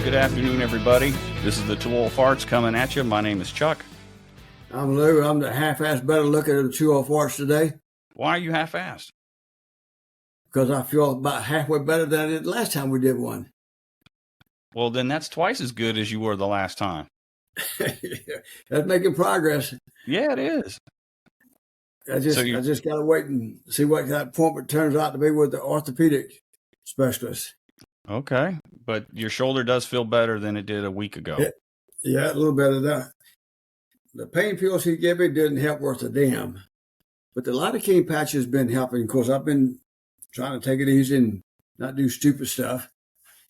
Good afternoon, everybody. This is the Two Old Farts coming at you. My name is Chuck. I'm Lou. I'm the half-assed better looking at the 2 old farts today Why are you half-assed? because I feel about halfway better than I did last time we did one. Well, then that's twice as good as you were the last time. That's making progress. Yeah, it is. I just got to wait and see what that appointment turns out to be with the orthopedic specialist. Okay, but your shoulder does feel better than it did a week ago. Yeah, a little better than the pain pills he gave me didn't help worth a damn. But the lidocaine patch has been helping. Of course, I've been trying to take it easy and not do stupid stuff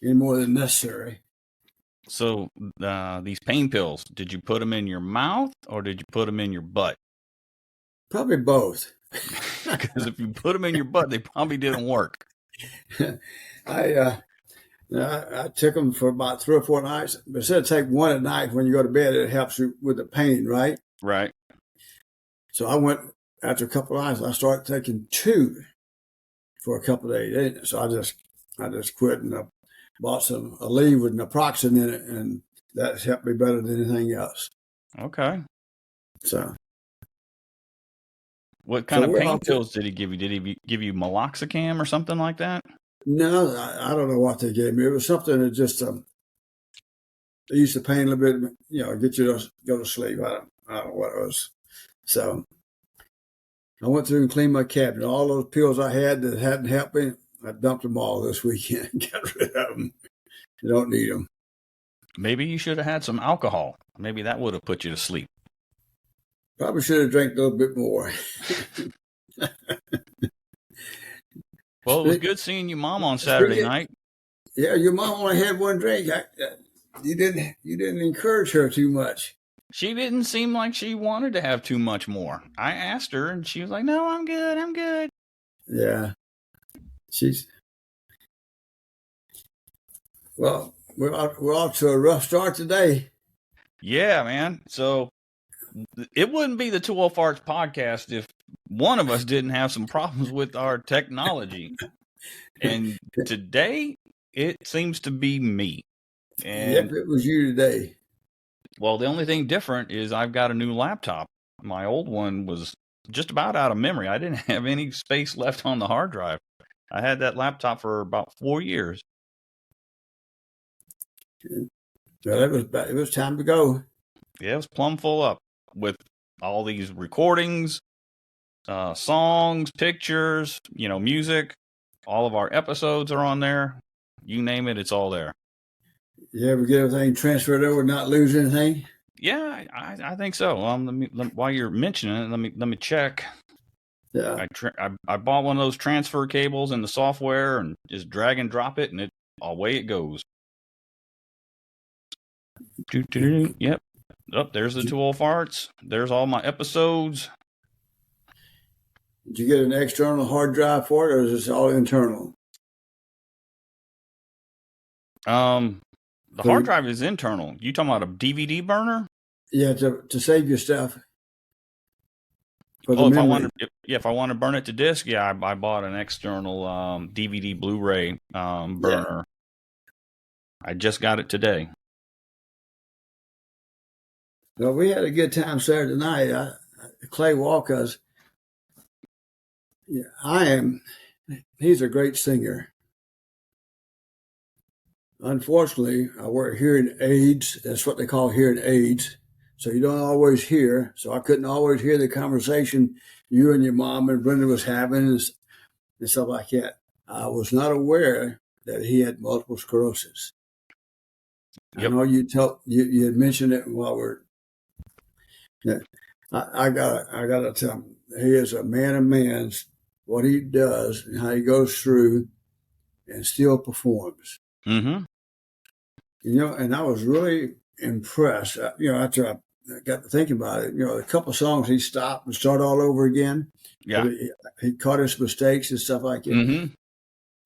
any more than necessary. So these pain pills, did you put them in your mouth or did you put them in your butt? Probably both. Because if you put them in your butt, they probably didn't work. I took them for about 3 or 4 nights. But instead of take one at night when you go to bed, it helps you with the pain, right? Right. So I went, after a couple of nights, I started taking 2 for a couple of days. So I just quit and I bought a leave with naproxen in it, and that's helped me better than anything else. Okay. So what kind of pain pills did he give you? Did he give you meloxicam or something like that? No, I don't know what they gave me. It was something that just eased the pain a little bit, get you to go to sleep. I don't know what it was. So I went through and cleaned my cabinet. All those pills I had that hadn't helped me, I dumped them all this weekend. Got rid of them. You don't need them. Maybe you should have had some alcohol. Maybe that would have put you to sleep. Probably should have drank a little bit more. Well, it was good seeing your mom on Saturday night. Yeah, your mom only had one drink. You didn't encourage her too much. She didn't seem like she wanted to have too much more. I asked her, and she was like, "No, I'm good. I'm good." Yeah, well, we're off to a rough start today. Yeah, man. So it wouldn't be the Two Old Farts podcast if one of us didn't have some problems with our technology. And today, it seems to be me. And yep, it was you today. Well, the only thing different is I've got a new laptop. My old one was just about out of memory. I didn't have any space left on the hard drive. I had that laptop for about 4 years. Well, it was time to go. Yeah, it was plumb full up with all these recordings, songs, pictures, music. All of our episodes are on there. You name it, it's all there. You ever get everything transferred over and not lose anything? Yeah, I think so. While you're mentioning it, let me check. Yeah. I bought one of those transfer cables in the software and just drag and drop it, and away it goes. Yep. Oh, there's the Two Old Farts. There's all my episodes. Did you get an external hard drive for it, or is this all internal? The hard drive is internal. You talking about a DVD burner? Yeah, to save your stuff. If I want to burn it to disk, I bought an external DVD Blu-ray burner. Yeah. I just got it today. Well, we had a good time Saturday night. Clay Walker's. Yeah, he's a great singer. Unfortunately, I wear hearing aids. That's what they call hearing aids. So you don't always hear. So I couldn't always hear the conversation you and your mom and Brenda was having and stuff like that. I was not aware that he had multiple sclerosis. Yep. I know you had mentioned it while we're. Yeah, I gotta tell him, he is a man of man's. What he does and how he goes through and still performs. Mm-hmm. And I was really impressed. After I got to thinking about it, a couple of songs he stopped and started all over again. Yeah. He caught his mistakes and stuff like that. Mm-hmm.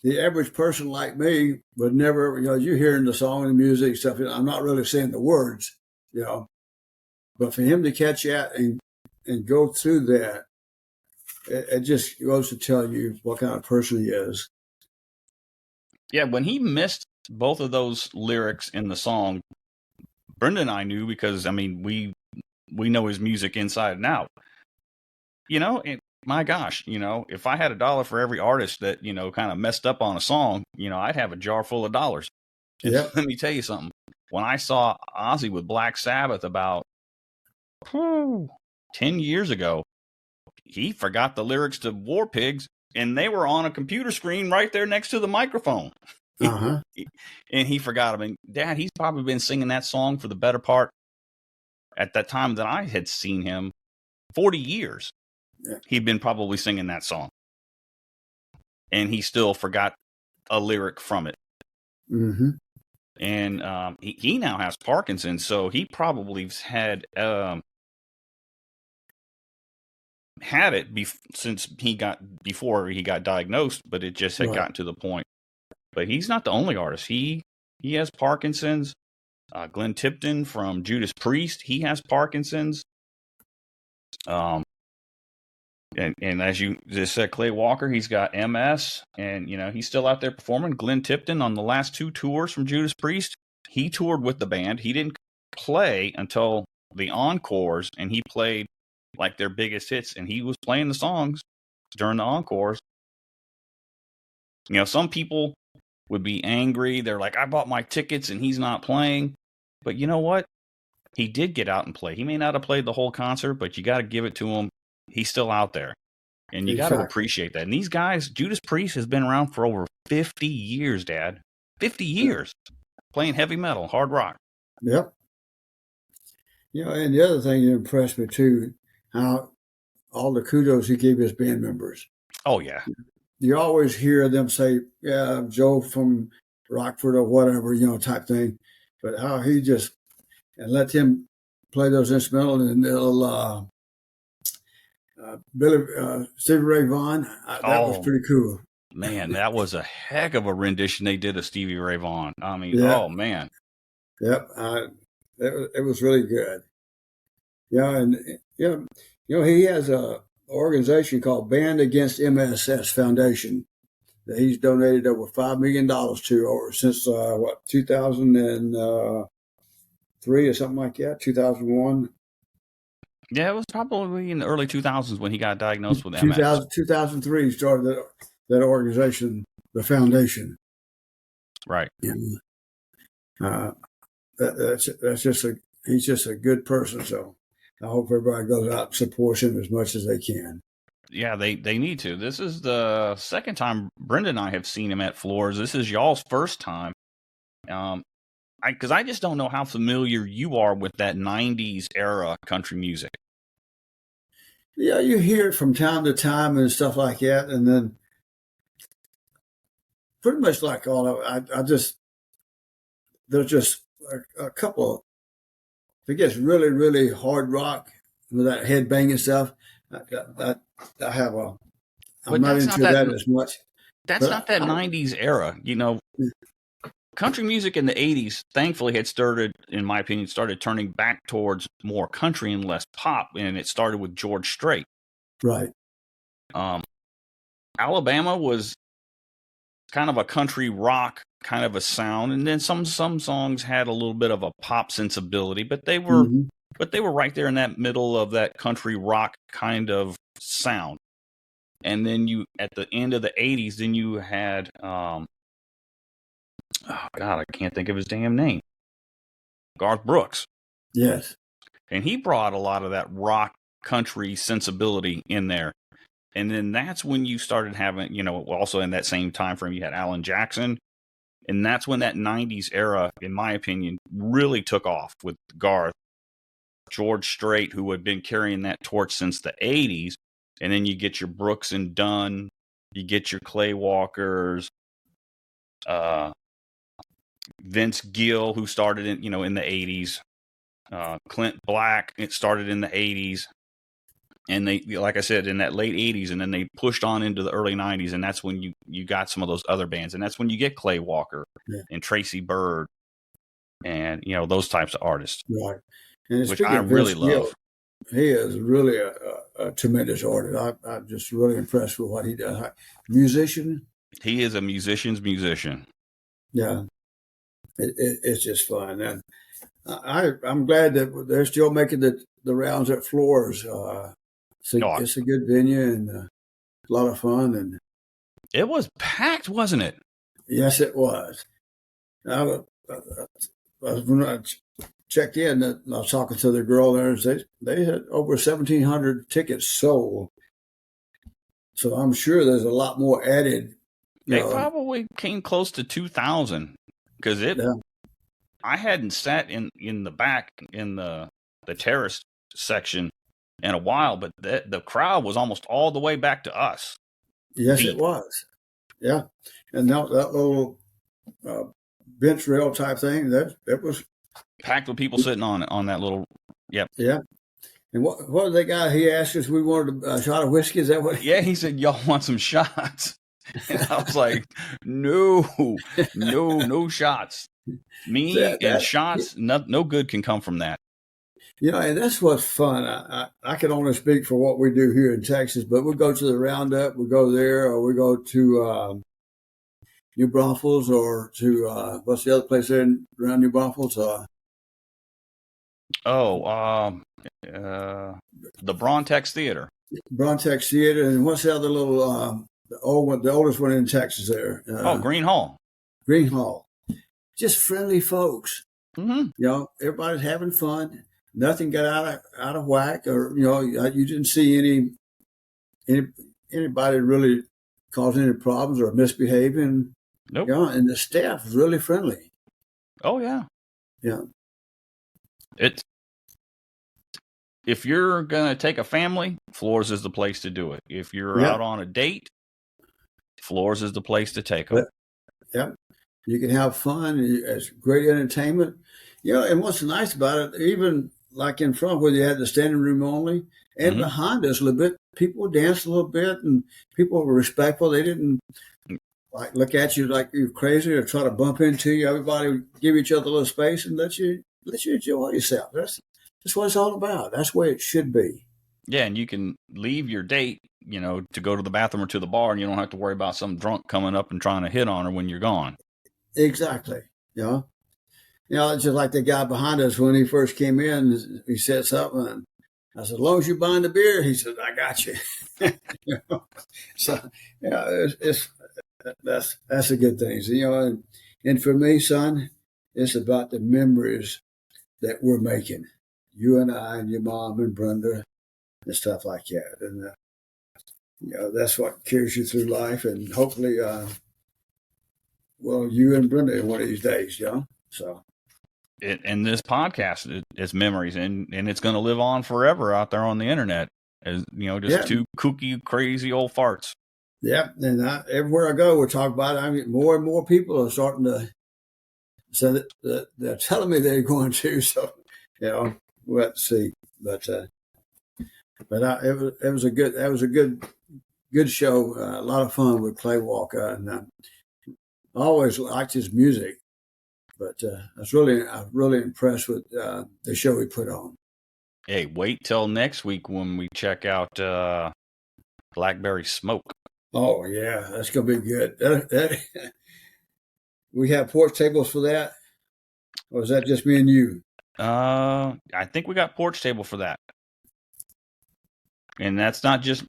The average person like me would never, you're hearing the song and the music and stuff. I'm not really saying the words, but for him to catch that and go through that, it just goes to tell you what kind of person he is. Yeah, when he missed both of those lyrics in the song, Brenda and I knew because, I mean, we know his music inside and out. You know, and my gosh, you know, if I had $1 for every artist that, you know, kind of messed up on a song, you know, I'd have a jar full of dollars. And Yep. let me tell you something. When I saw Ozzy with Black Sabbath about 10 years ago, he forgot the lyrics to War Pigs, and they were on a computer screen right there next to the microphone. Uh-huh. And he forgot them. And Dad, he's probably been singing that song for the better part at that time that I had seen him 40 years. Yeah. He'd been probably singing that song. And he still forgot a lyric from it. Mm-hmm. And he now has Parkinson's, so he probably had it since before he got diagnosed, but it just had gotten to the point. But he's not the only artist. He has Parkinson's. Glenn Tipton from Judas Priest, he has Parkinson's. And as you just said, Clay Walker, he's got MS, and you know he's still out there performing. Glenn Tipton on the last 2 tours from Judas Priest, he toured with the band. He didn't play until the encores, and he played like their biggest hits, and he was playing the songs during the encores. You know, some people would be angry. They're like, I bought my tickets and he's not playing. But you know what? He did get out and play. He may not have played the whole concert, but you got to give it to him. He's still out there. And you got to appreciate that. And these guys, Judas Priest has been around for over 50 years, Dad. 50 years playing heavy metal, hard rock. Yep. You know, and the other thing that impressed me too, how all the kudos he gave his band members. Oh, yeah. You always hear them say, yeah, Joe from Rockford or whatever, you know, type thing. But how he just, and let him play those instrumental and little Stevie Ray Vaughan. That was pretty cool. Man, that was a heck of a rendition they did of Stevie Ray Vaughan. I mean, oh, man. Yep. It was really good. Yeah. And, you know, he has a organization called Band Against MSS Foundation that he's donated over $5 million to since 2003 or something like that, 2001. Yeah, it was probably in the early 2000s when he got diagnosed with MS. 2003 he started that organization, the foundation. Right. And, that's just he's just a good person. So I hope everybody goes out and supports him as much as they can. Yeah, they need to. This is the second time Brenda and I have seen him at Floors. This is y'all's first time. Because I just don't know how familiar you are with that 90s era country music. Yeah, you hear it from time to time and stuff like that. And then pretty much like all of it, there's just a couple, if it gets really, really hard rock with that head banging stuff, I'm not into that as much. That's not that 90s era. You know, country music in the 80s, thankfully, had started, in my opinion, turning back towards more country and less pop. And it started with George Strait. Right. Alabama was kind of a country rock kind of a sound. And then some songs had a little bit of a pop sensibility, but they were right there in that middle of that country rock kind of sound. And then at the end of the 80s, then you had, oh God, I can't think of his damn name. Garth Brooks. Yes. And he brought a lot of that rock country sensibility in there. And then that's when you started having, you know, also in that same time frame, you had Alan Jackson. And that's when that 90s era, in my opinion, really took off with Garth. George Strait, who had been carrying that torch since the 80s. And then you get your Brooks and Dunn, you get your Clay Walkers, Vince Gill, who started in the 80s, Clint Black, it started in the 80s, and they, like I said, in that late 80s, and then they pushed on into the early 90s, and that's when you got some of those other bands, and that's when you get Clay Walker and Tracy Byrd, and you know those types of artists, right? And which I really love. He is really a tremendous artist. I'm just really impressed with what he does. Musician. He is a musician's musician. Yeah. It's just fun. And I'm glad that they're still making the rounds at Floors. No, It's a good venue and a lot of fun. And it was packed, wasn't it? yes, it was. When I checked in, I was talking to the girl there, and they had over 1,700 tickets sold. So I'm sure there's a lot more added. They probably came close to 2,000 because Yeah. I hadn't sat in the back in the terrace section in a while, but the crowd was almost all the way back to us. Yes, Deep. it was. Yeah, and that little bench rail type thing that was packed with people sitting on that little. Yep. Yeah. And what was that guy? He asked us if we wanted a shot of whiskey. Is that what? Yeah, he said, "Y'all want some shots?" And I was like, "No shots. Me and shots, no good can come from that." And that's what's fun. I can only speak for what we do here in Texas, but we go to the Roundup, we go there, or we go to New Braunfels, or to what's the other place there around New Braunfels? The Brontex Theater. Brontex Theater, and what's the other little the oldest one in Texas there? Green Hall. Green Hall. Just friendly folks. Mm-hmm. Everybody's having fun. Nothing got out of whack, or you didn't see anybody really causing any problems or misbehaving. Nope. And the staff is really friendly. Oh yeah. Yeah. If you're gonna take a family, Floors is the place to do it. If you're out on a date, Floors is the place to take them. Yeah. You can have fun. It's great entertainment. And what's nice about it, even like in front where you had the standing room only, and behind us a little bit, people danced a little bit, and people were respectful. They didn't look at you like you're crazy or try to bump into you. Everybody give each other a little space and let you enjoy yourself. That's what it's all about. That's the way it should be. Yeah, and you can leave your date, to go to the bathroom or to the bar, and you don't have to worry about some drunk coming up and trying to hit on her when you're gone. Exactly. It's just like the guy behind us when he first came in. He said something, and I said, "As long as you're buying the beer," he said, "I got you." So that's a good thing. So, and for me, son, it's about the memories that we're making. You and I and your mom and Brenda and stuff like that. And, that's what carries you through life. And hopefully, you and Brenda one of these days, so. And this podcast is memories, and it's going to live on forever out there on the internet as, two kooky, crazy old farts. Yeah. And everywhere I go, we talk about it. I mean, more and more people are starting to say that they're telling me they're going to. So, we'll have to see. But it was a good show. A lot of fun with Clay Walker, and I always liked his music. But I was really impressed with the show he put on. Hey, wait till next week when we check out Blackberry Smoke. Oh yeah, that's gonna be good. We have porch tables for that, or is that just me and you? I think we got porch table for that. And that's not just,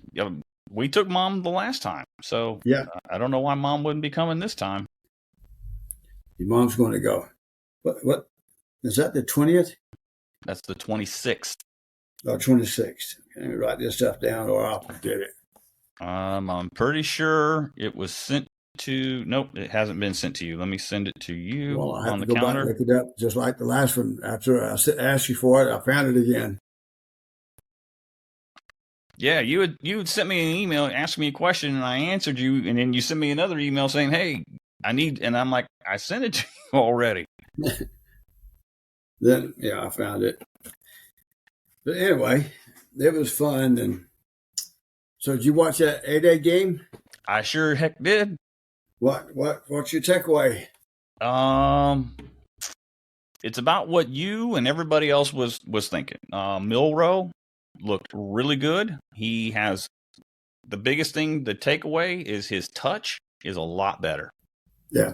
we took Mom the last time. So yeah, I don't know why Mom wouldn't be coming this time. Your mom's going to go. What is that, the 20th? That's the 26th. Oh, 26th. Let me write this stuff down or I'll forget it. I'm pretty sure it was sent to, nope, it hasn't been sent to you. Let me send it to you on the calendar. Back and look it up, just like the last one. After I asked you for it, I found it again. Yeah, you had sent me an email asking me a question, and I answered you, and then you sent me another email saying, "Hey, and I'm like, I sent it to you already." Then, I found it. But anyway, it was fun. And so, did you watch that 8-day game? I sure heck did. What's your takeaway? It's about what you and everybody else was thinking. Milroe looked really good. He has the biggest thing. The takeaway is his touch is a lot better. Yeah.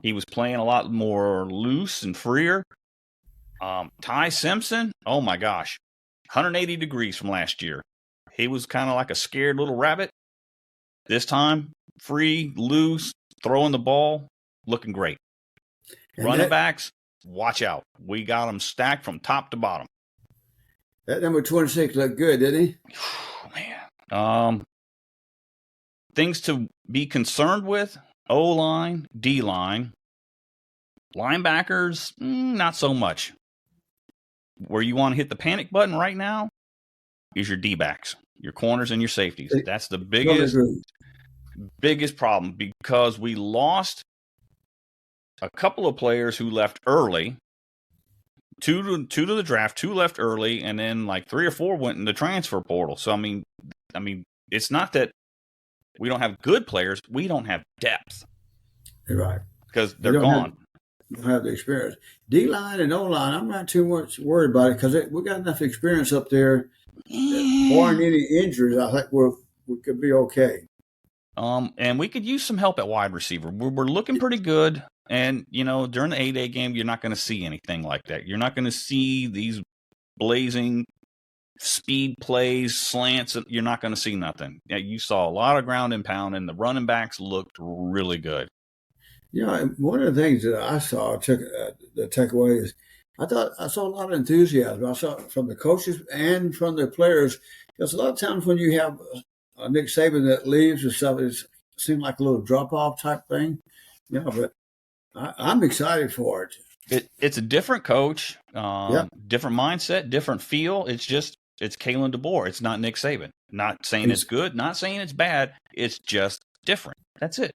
He was playing a lot more loose and freer. Ty Simpson, oh my gosh, 180 degrees from last year. He was kind of like a scared little rabbit. This time, free, loose, throwing the ball, looking great. And Running backs, watch out. We got them stacked from top to bottom. that number 26 looked good, didn't he? Man. Things to be concerned with, O-line, D-line. Linebackers, not so much. Where you want to hit the panic button right now is your D-backs, your corners and your safeties. That's the biggest problem, because we lost a couple of players who left early. Two to the draft, 2 left early, and then like 3 or 4 went in the transfer portal. So I mean, it's not that we don't have good players; we don't have depth. You're right, because they're gone. Don't have the experience. D line and O line, I'm not too much worried about it because we got enough experience up there. Barring any injuries, I think we could be okay. And we could use some help at wide receiver. We're looking pretty good. And, during the A-Day game, you're not going to see anything like that. You're not going to see these blazing speed plays, slants. You're not going to see nothing. You saw a lot of ground and pound, and the running backs looked really good. One of the things that I saw, the takeaway is, I thought I saw a lot of enthusiasm. I saw it from the coaches and from the players. Because a lot of times when you have Nick Saban that leaves or stuff, it seems like a little drop-off type thing. But I'm excited for it. It's a different coach, different mindset, different feel. It's Kalen DeBoer. It's not Nick Saban. Not saying it's good, not saying it's bad. It's just different. That's it.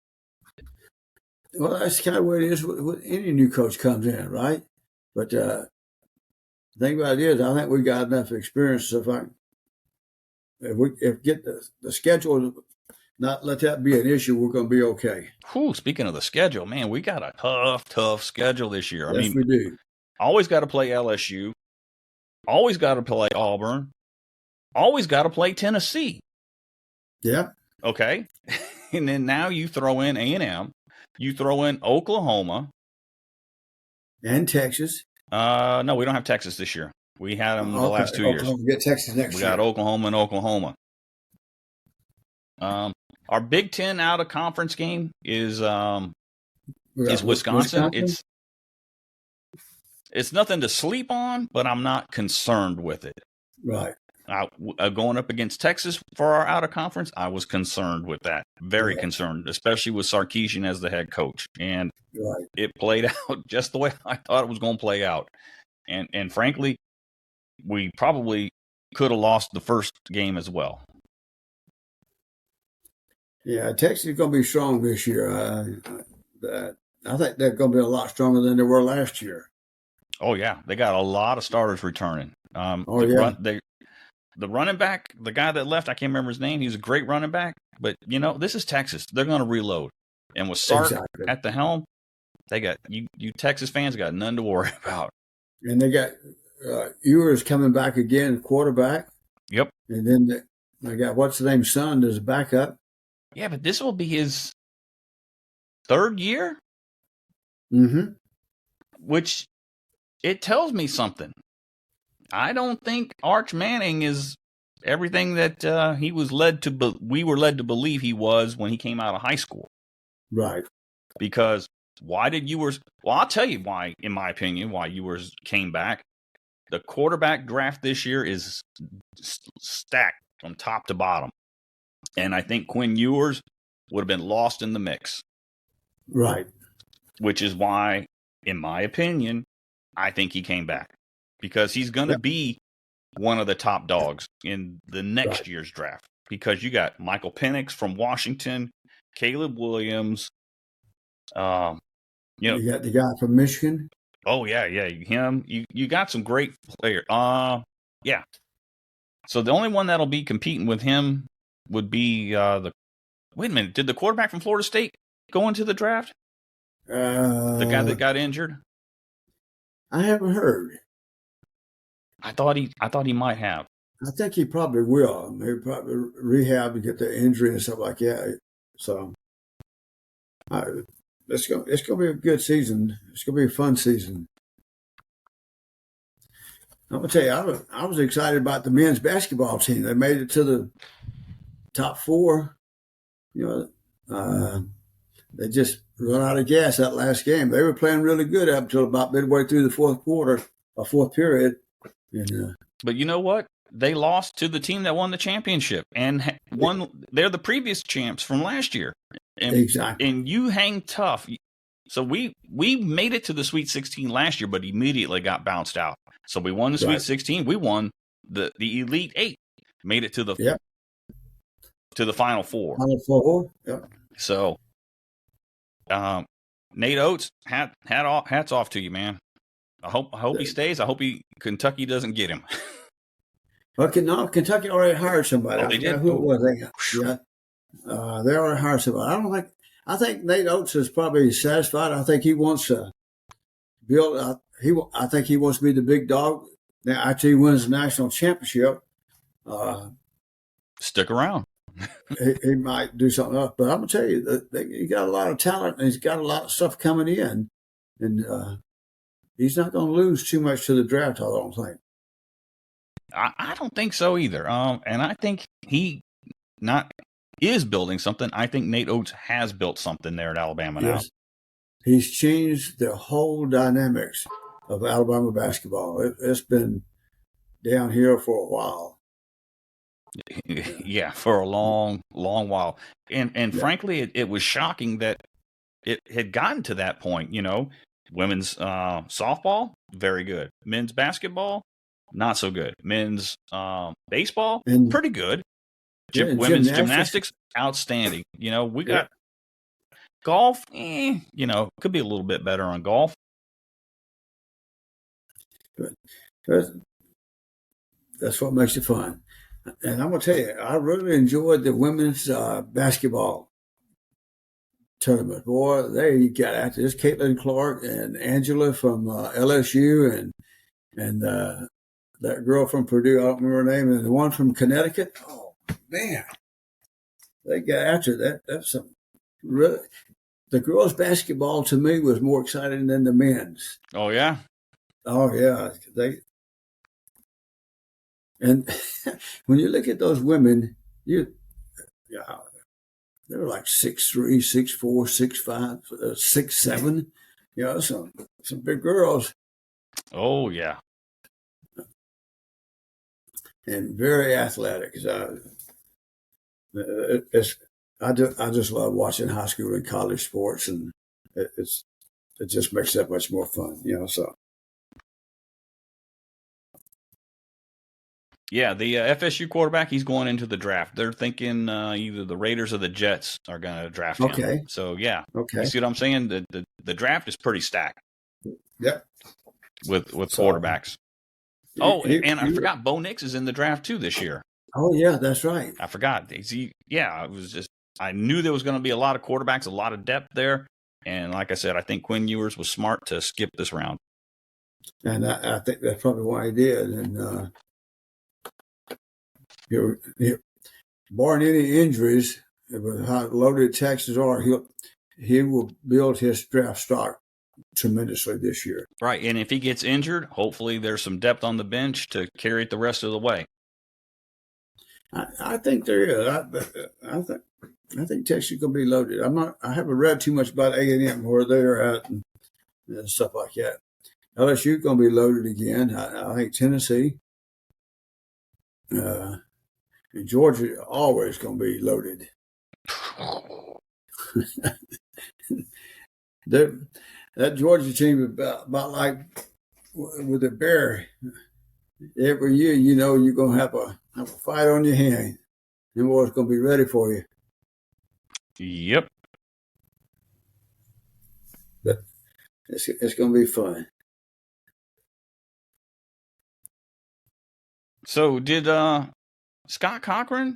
Well, that's kind of what it is when any new coach comes in, right? But the thing about it is, I think we got enough experience. If we get the schedule, not let that be an issue, we're going to be okay. Speaking of the schedule, man, we got a tough schedule this year. Yes, we do. Always got to play LSU. Always got to play Auburn. Always got to play Tennessee. Yeah. Okay. And then now you throw in A&M. You throw in Oklahoma. And Texas. No, we don't have Texas this year. We had them the last 2 years. We get Texas next year. We got Oklahoma and Oklahoma. Our Big Ten out of conference game is Wisconsin. It's nothing to sleep on, but I'm not concerned with it. Right. Going up against Texas for our out of conference, I was concerned with that. Very concerned, especially with Sarkisian as the head coach. And it played out just the way I thought it was going to play out. And frankly, we probably could have lost the first game as well. Yeah, Texas is going to be strong this year. I think they're going to be a lot stronger than they were last year. Oh, yeah. They got a lot of starters returning. The running back, the guy that left, I can't remember his name. He's a great running back. But, this is Texas. They're going to reload. And with Sark at the helm, they got you Texas fans got nothing to worry about. And they got Ewers coming back again, quarterback. Yep. And then they got, what's the name, son, as backup. Yeah, but this will be his 3rd year? Mm-hmm. Which, it tells me something. I don't think Arch Manning is everything that we were led to believe he was when he came out of high school. Right. Because why did Ewers? Well, I'll tell you why, in my opinion, why Ewers came back. The quarterback draft this year is stacked from top to bottom. And I think Quinn Ewers would have been lost in the mix. Right. Which is why, in my opinion, I think he came back. Because he's going to be one of the top dogs in the next year's draft. Because you got Michael Penix from Washington, Caleb Williams. You got the guy from Michigan. Oh, yeah, him. You got some great players. Yeah. So the only one that'll be competing with him would be wait a minute. Did the quarterback from Florida State go into the draft? The guy that got injured? I haven't heard. I thought he might have. I think he probably will. Maybe probably rehab to get the injury and stuff like that. So it's gonna be a good season. It's gonna be a fun season. I'm gonna tell you, I was excited about the men's basketball team. They made it to the top four. You know, they just run out of gas that last game. They were playing really good up until about midway through the fourth quarter, or fourth period. And, but you know what? They lost to the team that won the championship and won. They're the previous champs from last year, exactly. And you hang tough. So we made it to the Sweet 16 last year, but immediately got bounced out. So we won the Sweet 16. We won the Elite Eight. Made it to the Final Four. Final Four. Yep. So, Nate Oates, hats off to you, man. I hope he stays. I hope Kentucky doesn't get him. Well, Kentucky already hired somebody. Oh, they did. Who it was? Yeah, they already hired somebody. I think Nate Oates is probably satisfied. I think he wants to build. I think he wants to be the big dog. Now, after he wins the national championship, stick around. he might do something else. But I'm gonna tell you, he got a lot of talent, and he's got a lot of stuff coming in, and he's not going to lose too much to the draft. I don't think. I don't think so either. And I think he is building something. I think Nate Oates has built something there at Alabama now. Yes. He's changed the whole dynamics of Alabama basketball. It's been downhill for a while. Yeah, for a long, long while. And frankly, it was shocking that it had gotten to that point. You know, women's softball, very good. Men's basketball, not so good. Men's baseball, pretty good. Women's gymnastics, outstanding. You know, we got golf, you know, could be a little bit better on golf. That's what makes it fun. And I'm going to tell you, I really enjoyed the women's basketball tournament. Boy, they got after this. Caitlin Clark and Angela from LSU and that girl from Purdue, I don't remember her name, and the one from Connecticut. Oh, man. They got after that. That's some really. The girls' basketball to me was more exciting than the men's. Oh, yeah? Oh, yeah. And when you look at those women, they were like 6'3", 6'4", 6'5", 6'7". You know, some big girls. Oh, yeah. And very athletic. I just love watching high school and college sports, and it just makes that much more fun, you know. So, yeah, the FSU quarterback, he's going into the draft. They're thinking either the Raiders or the Jets are going to draft him. Okay. So yeah. Okay. You see what I'm saying? The draft is pretty stacked. Yep. With quarterbacks. And I forgot Bo Nix is in the draft too this year. Oh yeah, that's right. I forgot. I knew there was going to be a lot of quarterbacks, a lot of depth there. And like I said, I think Quinn Ewers was smart to skip this round. And I think that's probably why he did. And barring any injuries, with how loaded Texas are, he will build his draft stock tremendously this year. Right, and if he gets injured, hopefully there's some depth on the bench to carry it the rest of the way. I think there is. I think Texas is going to be loaded. I haven't read too much about A&M where they're at and stuff like that. LSU is going to be loaded again. I think Tennessee, and Georgia always going to be loaded. That Georgia team is about like with a bear. Every year, you know, you're going to have a fight on your hand. Them boys going to be ready for you. Yep. But it's going to be fun. So did Scott Cochran,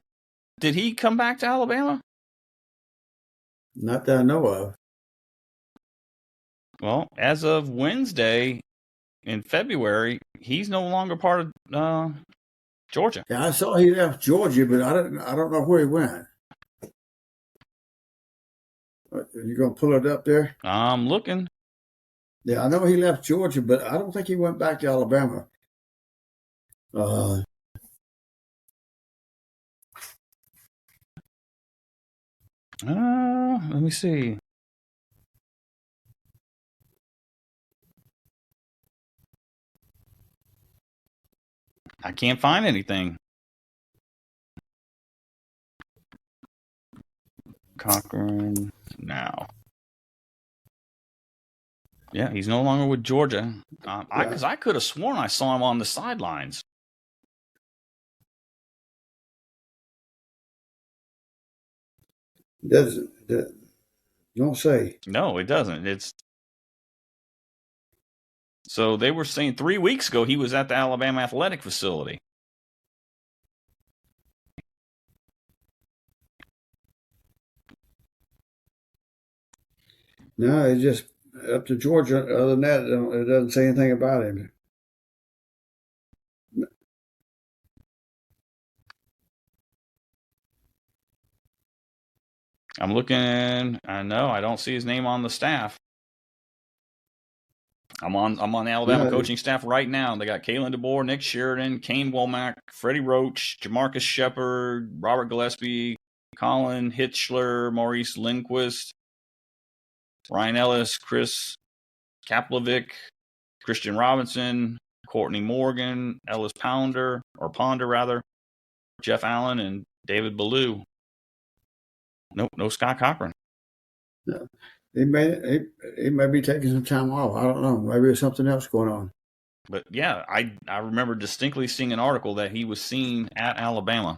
did he come back to Alabama? Not that I know of. Well, as of Wednesday in February, he's no longer part of Georgia. Yeah, I saw he left Georgia, but I don't know where he went. You gonna pull it up there? I'm looking. Yeah, I know he left Georgia, but I don't think he went back to Alabama. Uh, Let me see. I can't find anything. Cochran now. Yeah, he's no longer with Georgia. Because I could have sworn I saw him on the sidelines. that don't say. No, it doesn't. It's so they were saying 3 weeks ago he was at the Alabama Athletic Facility. No, it's just up to Georgia. Other than that, it doesn't say anything about him. I'm looking. I know I don't see his name on the staff. I'm on the Alabama coaching staff right now. They got Kalen DeBoer, Nick Sheridan, Kane Womack, Freddie Roach, Jamarcus Shepard, Robert Gillespie, Colin Hitchler, Maurice Lindquist, Ryan Ellis, Chris Kaplovic, Christian Robinson, Courtney Morgan, Ellis Ponder, Jeff Allen, and David Ballou. Nope, no Scott Cochran. No. He may be taking some time off. I don't know. Maybe there's something else going on. But yeah, I remember distinctly seeing an article that he was seen at Alabama.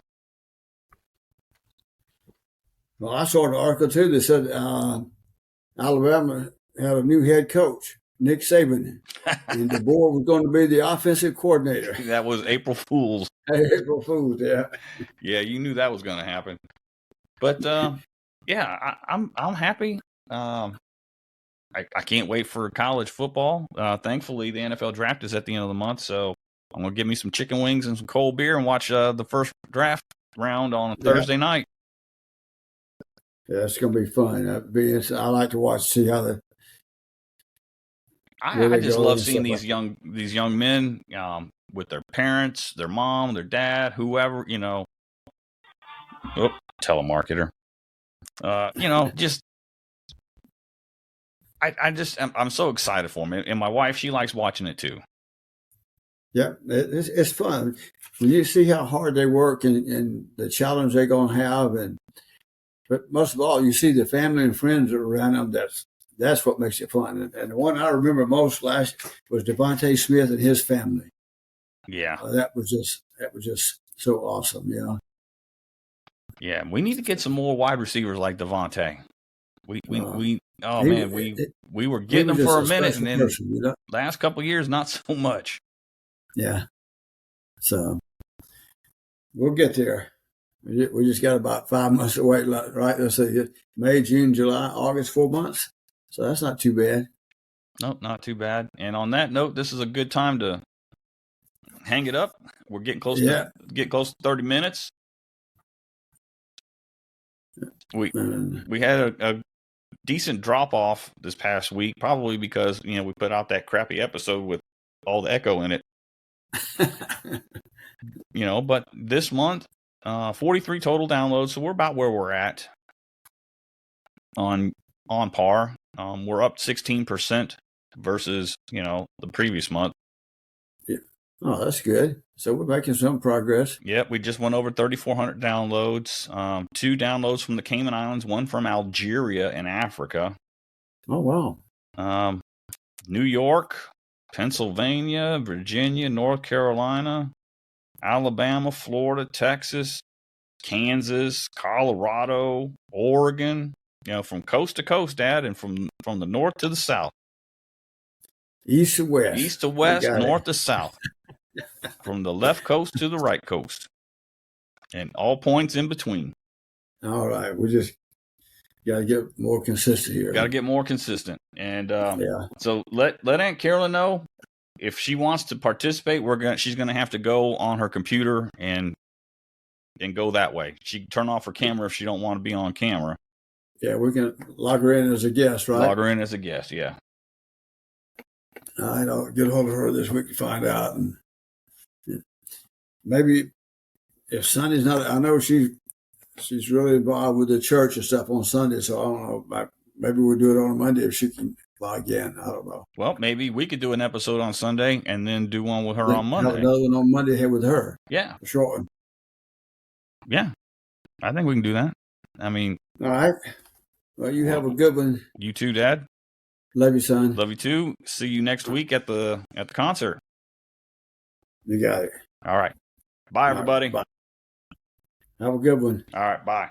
Well, I saw an article too that said Alabama had a new head coach, Nick Saban, and DeBoer was going to be the offensive coordinator. That was April Fool's. April Fool's, yeah. Yeah, you knew that was going to happen. But yeah, I'm happy. I can't wait for college football. Thankfully, the NFL draft is at the end of the month, so I'm gonna get me some chicken wings and some cold beer and watch the first draft round on Thursday night. Yeah, it's gonna be fun. I like to watch, see how the. I just love seeing these young men with their parents, their mom, their dad, whoever, you know. Oh, telemarketer. You know, just I'm so excited for them, and my wife, she likes watching it too. Yeah, it's fun when you see how hard they work and the challenge they're gonna have, but most of all, you see the family and friends that are around them. That's what makes it fun. And the one I remember most last was Devontae Smith and his family. Yeah, that was just so awesome. Yeah. Yeah, we need to get some more wide receivers like Devontae. We were getting them for a minute, and then last couple of years, not so much. Yeah. So we'll get there. We just got about 5 months to wait, right? Let's say May, June, July, August, 4 months. So that's not too bad. Nope, not too bad. And on that note, this is a good time to hang it up. We're getting close to 30 minutes. We had a decent drop off this past week, probably because we put out that crappy episode with all the echo in it. But this month, 43 total downloads, so we're about where we're at on par. We're up 16% versus the previous month. Yeah. Oh, that's good. So we're making some progress. Yep, we just went over 3,400 downloads. 2 downloads from the Cayman Islands, 1 from Algeria in Africa. Oh, wow. New York, Pennsylvania, Virginia, North Carolina, Alabama, Florida, Texas, Kansas, Colorado, Oregon. From coast to coast, Dad, and from the north to the south. East to west. East to west, north to south. From the left coast to the right coast. And all points in between. All right. We just got to get more consistent here. Got to get more consistent. And so let Aunt Carolyn know if she wants to participate. She's gonna have to go on her computer and go that way. She can turn off her camera if she don't want to be on camera. Yeah, we can log her in as a guest, right? Log her in as a guest, yeah. I'll get a hold of her this week to find out. And maybe if Sunday's not, I know she's really involved with the church and stuff on Sunday, so I don't know. Maybe we'll do it on Monday if she can log in. I don't know. Well, maybe we could do an episode on Sunday and then do one with her Then on have Monday. another one on Monday here with her. Yeah. A short one. Yeah. I think we can do that. I mean. All right. Well, you have a good one. You too, Dad. Love you, son. Love you too. See you next week at the concert. You got it. All right. Bye, everybody. Bye. Have a good one. All right. Bye.